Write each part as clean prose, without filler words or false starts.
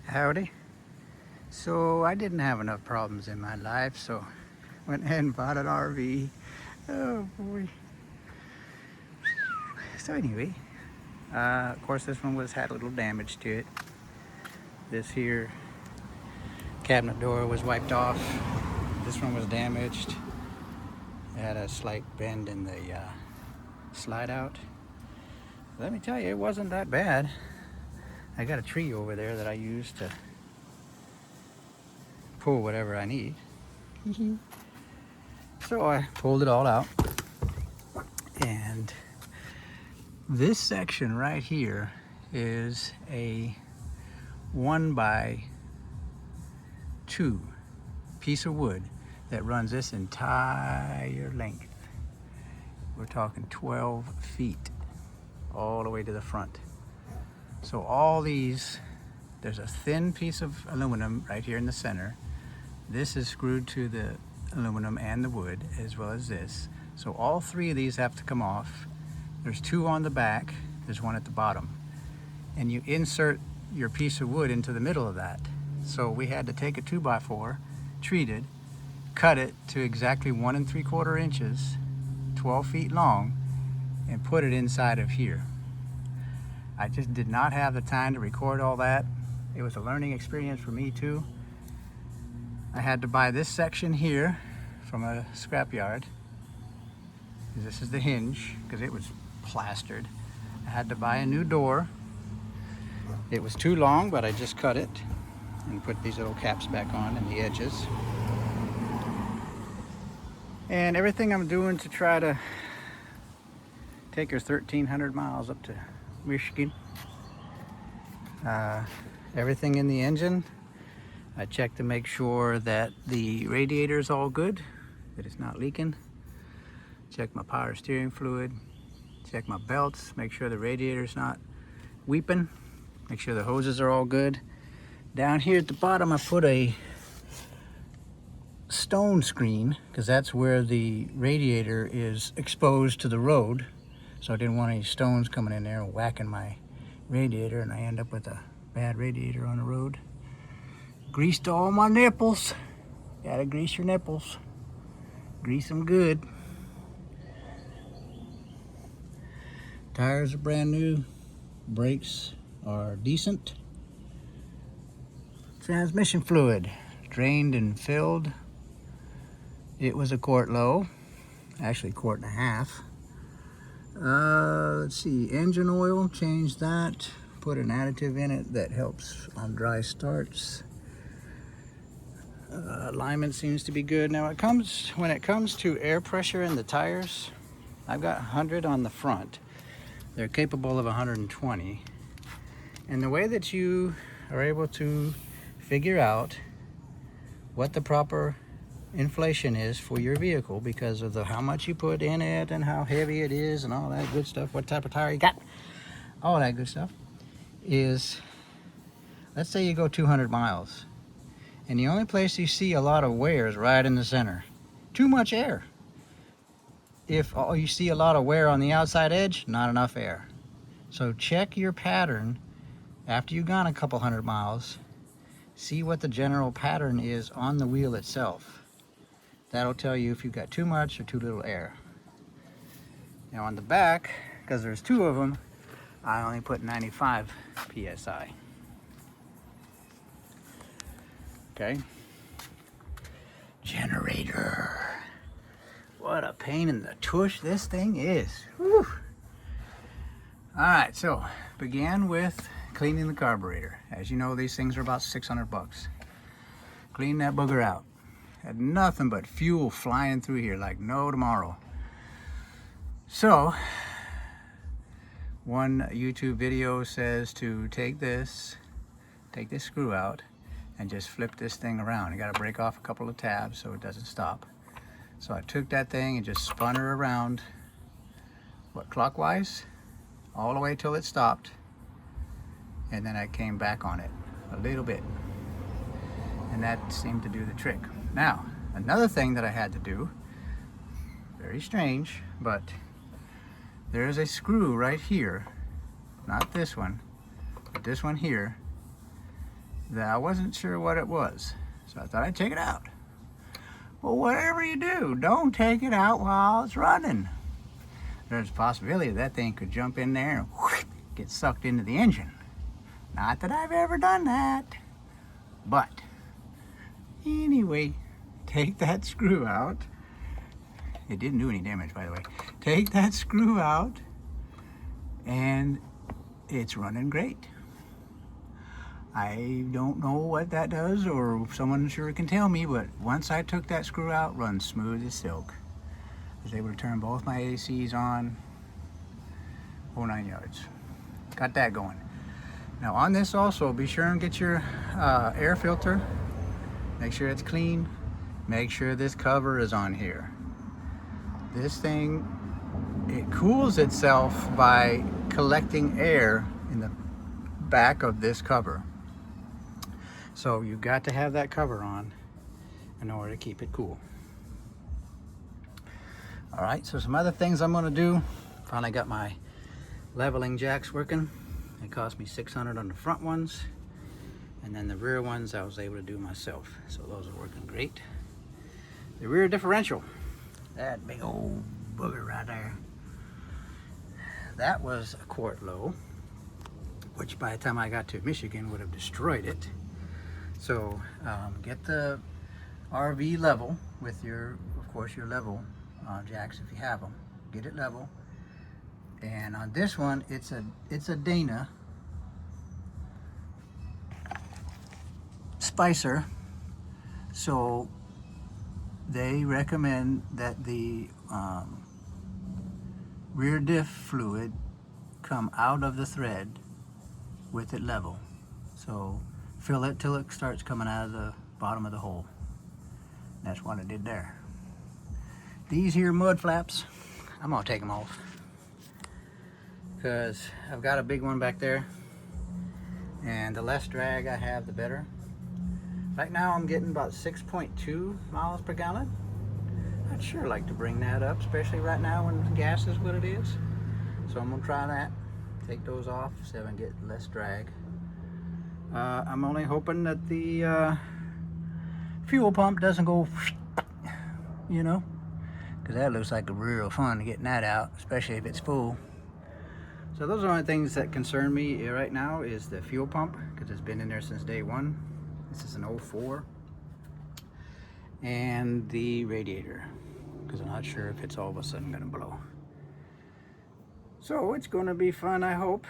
Howdy. So I didn't have enough problems in my life, so went ahead and bought an RV. Oh boy. So anyway, of course this one had a little damage to it. This here cabinet door was wiped off. This one was damaged. It had a slight bend in the slide out. Let me tell you, it wasn't that bad. I got a tree over there that I use to pull whatever I need. So I pulled it all out, and this section right here is a 1x2 piece of wood that runs this entire length. We're talking 12 feet all the way to the front. So all these, there's a thin piece of aluminum right here in the center. This is screwed to the aluminum and the wood, as well as this. So all three of these have to come off. There's two on the back, there's one at the bottom. And you insert your piece of wood into the middle of that. So we had to take a 2x4, treated, cut it to exactly 1 3/4 inches, 12 feet long, and put it inside of here. I just did not have the time to record all that. It was a learning experience for me too. I had to buy this section here from a scrapyard. This is the hinge, because it was plastered. I had to buy a new door. It was too long, but I just cut it and put these little caps back on and the edges. And everything I'm doing to try to take her 1,300 miles up to Michigan. Everything in the engine, I checked to make sure that the radiator is all good, that it's not leaking. Check my power steering fluid, check my belts, make sure the radiator's not weeping, make sure the hoses are all good. Down here at the bottom I put a stone screen, because that's where the radiator is exposed to the road. So I didn't want any stones coming in there and whacking my radiator, and I end up with a bad radiator on the road. Greased all my nipples. Gotta grease your nipples. Grease them good. Tires are brand new. Brakes are decent. Transmission fluid drained and filled. It was a quart low, actually a quart and a half. Let's see, engine oil, changed that. Put an additive in it that helps on dry starts. Alignment seems to be good. Now when it comes to air pressure in the tires, I've got 100 on the front. They're capable of 120. And the way that you are able to figure out what the proper inflation is for your vehicle, because of how much you put in it and how heavy it is and all that good stuff, what type of tire you got, all that good stuff, is, let's say you go 200 miles and the only place you see a lot of wear is right in the center. Too much air. If you see a lot of wear on the outside edge, not enough air. So check your pattern after you've gone a couple hundred miles. See what the general pattern is on the wheel itself. That'll tell you if you've got too much or too little air. Now on the back, because there's two of them, I only put 95 PSI. Okay. Generator. What a pain in the tush this thing is. Whew. All right, so began with cleaning the carburetor. As you know, these things are about 600 bucks. Clean that booger out. Had nothing but fuel flying through here like no tomorrow. So, one YouTube video says to take this screw out and just flip this thing around. You gotta break off a couple of tabs so it doesn't stop. So I took that thing and just spun her around, clockwise, all the way till it stopped. And then I came back on it a little bit. And that seemed to do the trick. Now, another thing that I had to do, very strange, but there is a screw right here, not this one, but this one here, that I wasn't sure what it was. So I thought I'd check it out. Well, whatever you do, don't take it out while it's running. There's a possibility that thing could jump in there and whoosh, get sucked into the engine. Not that I've ever done that. But anyway, take that screw out. It didn't do any damage, by the way. Take that screw out and it's running great. I don't know what that does, or someone sure can tell me, but once I took that screw out, runs smooth as silk. I was able to turn both my ACs on, whole 9 yards. Got that going. Now on this also, be sure and get your air filter. Make sure it's clean. Make sure this cover is on here. This thing, it cools itself by collecting air in the back of this cover. So you got to have that cover on in order to keep it cool. All right, so some other things I'm gonna do. Finally got my leveling jacks working. It cost me $600 on the front ones, and then the rear ones I was able to do myself. So those are working great. The rear differential, that big old booger right there, that was a quart low, which by the time I got to Michigan would have destroyed it. So get the RV level with your, of course, your level jacks if you have them. Get it level. And on this one, it's a Dana Spicer. So they recommend that the rear diff fluid come out of the thread with it level. So fill it till it starts coming out of the bottom of the hole. That's what I did there. These here mud flaps, I'm gonna take them off because I've got a big one back there, and the less drag I have, the better. Right now I'm getting about 6.2 miles per gallon. I'd sure like to bring that up, especially right now when gas is what it is. So I'm gonna try that. Take those off so I can get less drag. I'm only hoping that the fuel pump doesn't go, you know, because that looks like a real fun getting that out, especially if it's full. So those are the only things that concern me right now is the fuel pump, because it's been in there since day one. This is an 04. And the radiator, because I'm not sure if it's all of a sudden going to blow. So it's going to be fun, I hope.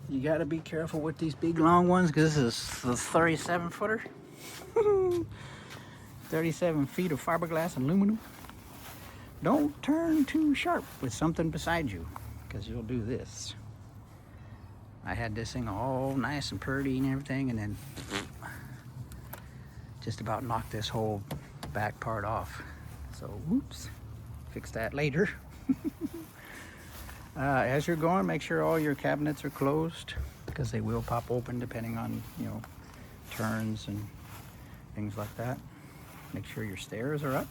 You got to be careful with these big long ones, because this is the 37 footer. 37 feet of fiberglass and aluminum. Don't turn too sharp with something beside you, because you'll do this. I had this thing all nice and purdy and everything, and then just about knocked this whole back part off. So whoops, fix that later. As you're going, make sure all your cabinets are closed, because they will pop open depending on, you know, turns and things like that. Make sure your stairs are up.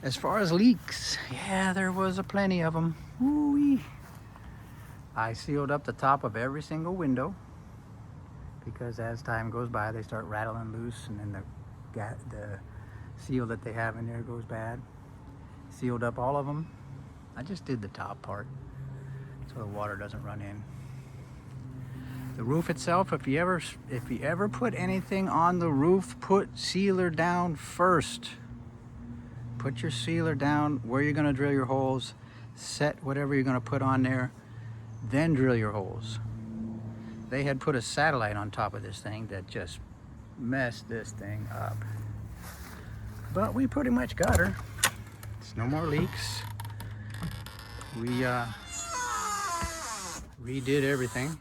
As far as leaks, yeah, there was a plenty of them. Woo-wee. I sealed up the top of every single window, because as time goes by they start rattling loose, and then the seal that they have in there goes bad. Sealed up all of them. I just did the top part so the water doesn't run in. The roof itself, if you ever put anything on the roof, put sealer down first. Put your sealer down where you're going to drill your holes. Set whatever you're going to put on there, then drill your holes. They had put a satellite on top of this thing that just messed this thing up. But we pretty much got her. It's no more leaks. We redid everything.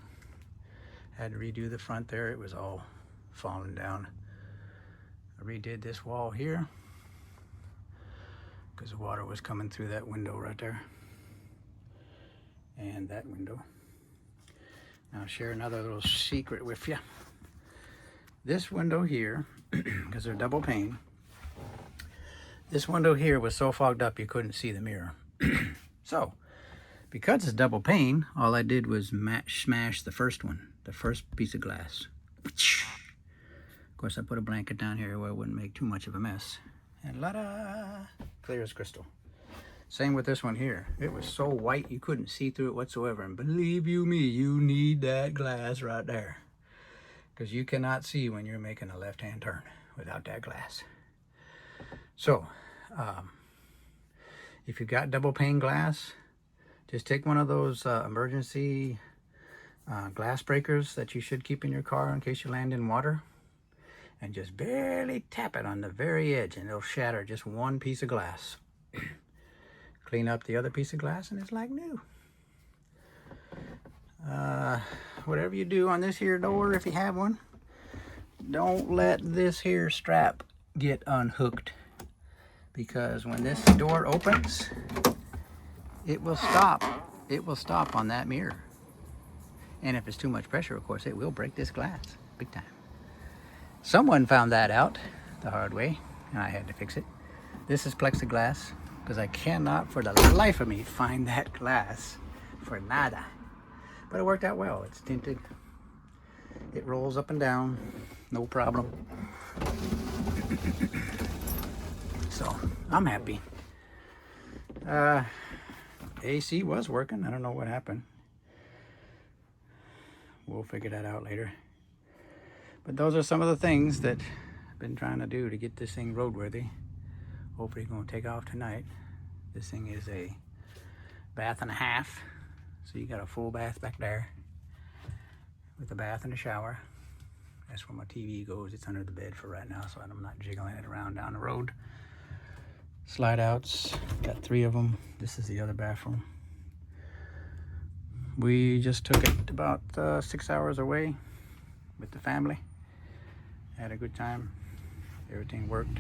Had to redo the front there. It was all falling down. I redid this wall here because the water was coming through that window right there. And that window. Now I'll share another little secret with you. This window here, because they're double pane, this window here was so fogged up you couldn't see the mirror. So, Because it's double pane, all I did was smash the first one, the first piece of glass. Of course, I put a blanket down here where it wouldn't make too much of a mess. And la-da! Clear as crystal. Same with this one here. It was so white you couldn't see through it whatsoever. And believe you me, you need that glass right there. Because you cannot see when you're making a left-hand turn without that glass. So, if you've got double pane glass, just take one of those emergency glass breakers that you should keep in your car in case you land in water, and just barely tap it on the very edge and it'll shatter just one piece of glass. Clean up the other piece of glass and it's like new. Whatever you do on this here door, if you have one, don't let this here strap get unhooked, because when this door opens, it will stop. It will stop on that mirror. And if it's too much pressure, of course, it will break this glass big time. Someone found that out the hard way, and I had to fix it. This is plexiglass, because I cannot for the life of me find that glass for nada. But it worked out well. It's tinted. It rolls up and down, no problem. So I'm happy. AC was working. I don't know what happened. We'll figure that out later. But those are some of the things that I've been trying to do to get this thing roadworthy. Hopefully going to take off tonight. This thing is a bath and a half. So you got a full bath back there with a bath and a shower. That's where my TV goes. It's under the bed for right now, so I'm not jiggling it around down the road. Slide outs, got 3 of them. This is the other bathroom. We just took it about 6 hours away with the family. Had a good time. Everything worked.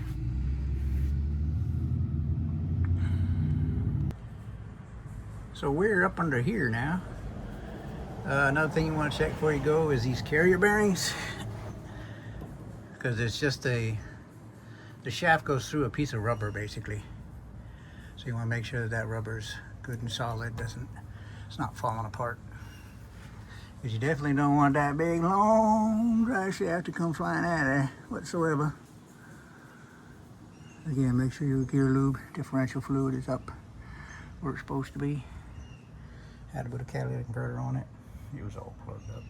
So we're up under here now. Another thing you want to check before you go is these carrier bearings, because it's just the shaft goes through a piece of rubber basically. So you want to make sure that that rubber's good and solid, it's not falling apart. Because you definitely don't want that big long dry shaft to come flying out of there whatsoever. Again, make sure your gear lube differential fluid is up where it's supposed to be. Had to put a catalytic converter on it. It was all plugged up.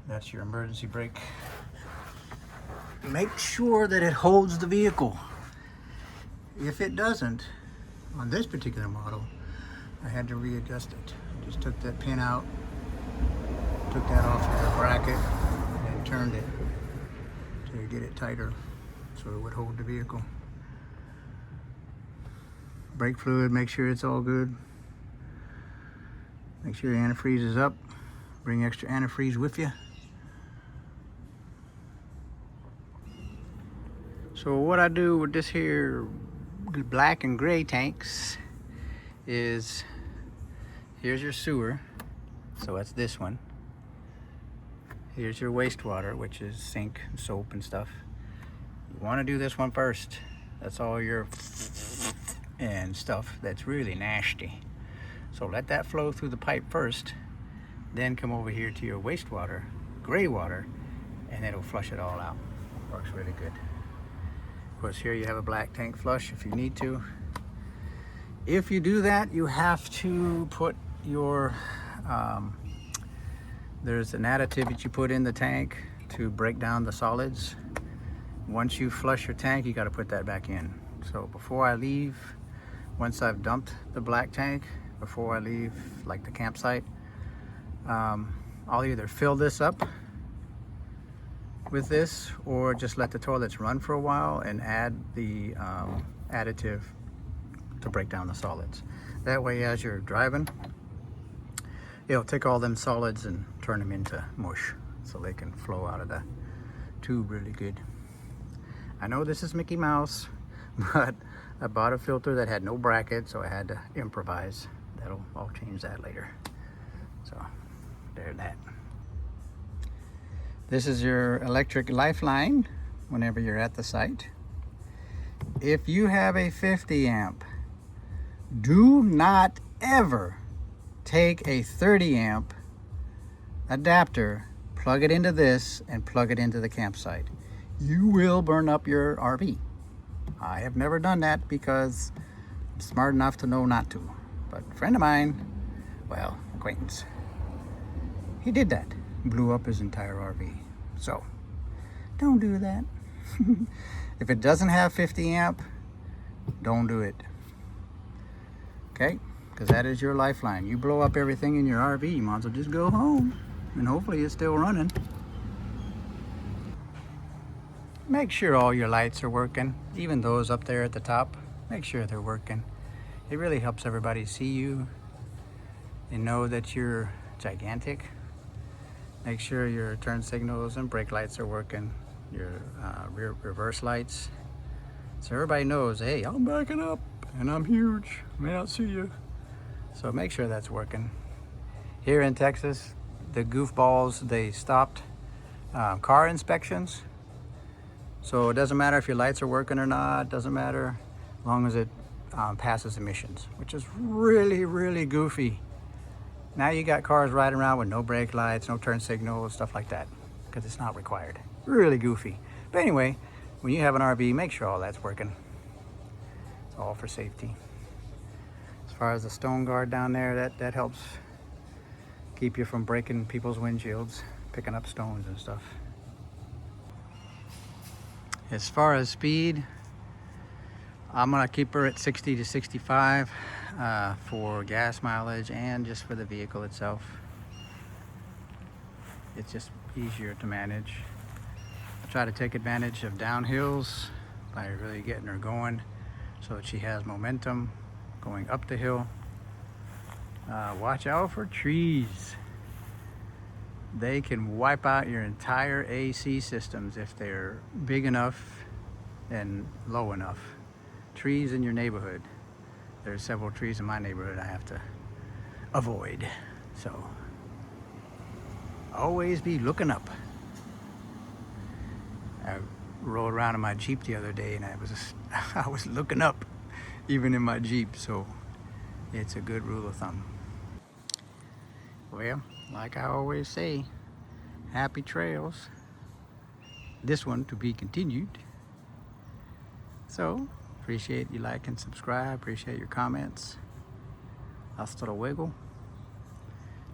That's your emergency brake. Make sure that it holds the vehicle. If it doesn't, on this particular model, I had to readjust it. Just took that pin out, took that off of the bracket, and turned it to get it tighter so it would hold the vehicle. Brake fluid, make sure it's all good. Make sure your antifreeze is up. Bring extra antifreeze with you. So what I do with this here black and gray tanks is, here's your sewer, so that's this one. Here's your wastewater, which is sink, soap and stuff. You want to do this one first. That's all your and stuff that's really nasty. So let that flow through the pipe first, then come over here to your wastewater, gray water, and it'll flush it all out. Works really good. Of course, here you have a black tank flush if you need to. If you do that, you have to put your, there's an additive that you put in the tank to break down the solids. Once you flush your tank, you got to put that back in. So before I leave, once I've dumped the black tank, before I leave like the campsite, I'll either fill this up with this or just let the toilets run for a while and add the additive to break down the solids. That way, as you're driving, it'll take all them solids and turn them into mush so they can flow out of the tube really good. I know this is Mickey Mouse, but I bought a filter that had no bracket, so I had to improvise. I'll change that later. So there's that. This is your electric lifeline whenever you're at the site. If you have a 50 amp, Do not ever take a 30 amp adapter, plug it into this, and plug it into the campsite. You will burn up your RV. I have never done that because I'm smart enough to know not to. But a friend of mine, well, acquaintance, he did that. Blew up his entire RV. So, don't do that. If it doesn't have 50 amp, don't do it. Okay? Because that is your lifeline. You blow up everything in your RV, you might as well just go home. And hopefully it's still running. Make sure all your lights are working, even those up there at the top. Make sure they're working. It really helps everybody see you and know that you're gigantic. Make sure your turn signals and brake lights are working, your reverse lights. So everybody knows, hey, I'm backing up and I'm huge. I may not see you. So make sure that's working. Here in Texas, the goofballs, they stopped car inspections. So it doesn't matter if your lights are working or not, doesn't matter, as long as it passes emissions, which is really, really goofy. Now you got cars riding around with no brake lights, no turn signals, stuff like that, because it's not required. Really goofy. But anyway, when you have an RV, make sure all that's working. It's all for safety. As far as the stone guard down there, that helps keep you from breaking people's windshields, picking up stones and stuff. As far as speed, I'm gonna keep her at 60 to 65 for gas mileage and just for the vehicle itself. It's just easier to manage. I try to take advantage of downhills by really getting her going so that she has momentum going up the hill. Watch out for trees. They can wipe out your entire AC systems if they're big enough and low enough. Trees in your neighborhood. There's several trees in my neighborhood I have to avoid. So always be looking up. I rode around in my Jeep the other day and I was looking up even in my Jeep, so it's a good rule of thumb. Well, like I always say, happy trails. This one to be continued. So, appreciate you like and subscribe. Appreciate your comments. Hasta luego.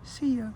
See ya.